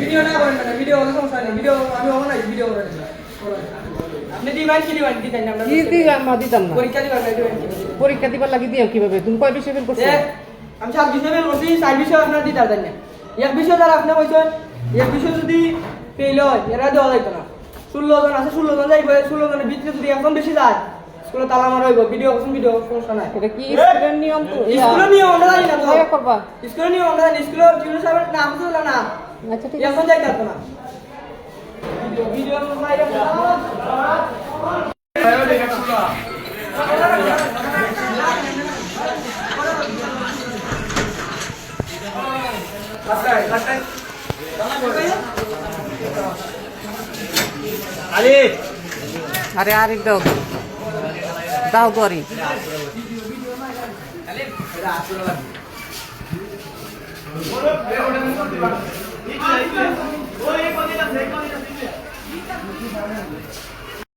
Video না করেন না, ভিডিও কোনো সমস্যা নেই, ভিডিও আমি হবে না, ভিডিও করেন না। আপনি দিবেন কি দিবেন দিতেন না আমরা কি দিই আমরা দিতাম না। পরীক্ষা দিবেন না দিবেন কি? পরীক্ষা দিবার লাগি দিও কিভাবে? তুমি কয় বিষয় ফেল করছো? আমি 7 বিষয় বের করছি, 4 বিষয় আপনার দিতে পারতেন না। এক বিষয় দ্বারা আপনি কইছেন, এক বিষয় যদি ফেল হয় এরা দেওয়া যাইতো না। 16 জন আছে, 16 জন যাইবে, 16 জনের ভিতরে যদি একজন বেশি যায় স্কুলে তালা মারা হইব। ভিডিও করছেন, ভিডিও সমস্যা নাই। এটা কি স্কুলের নিয়ম? তো স্কুলের নিয়ম আমরা জানি না তো। কিভাবে করবা? স্কুলের নিয়ম আমরা জানি, স্কুলের টিউটর সাহেবের নাম তো না। আচ্ছা ঠিক আছে। এখন যাইতে পারতো না। ভিডিও মাইরা আরে আরিফ দাও দাও গরি ওই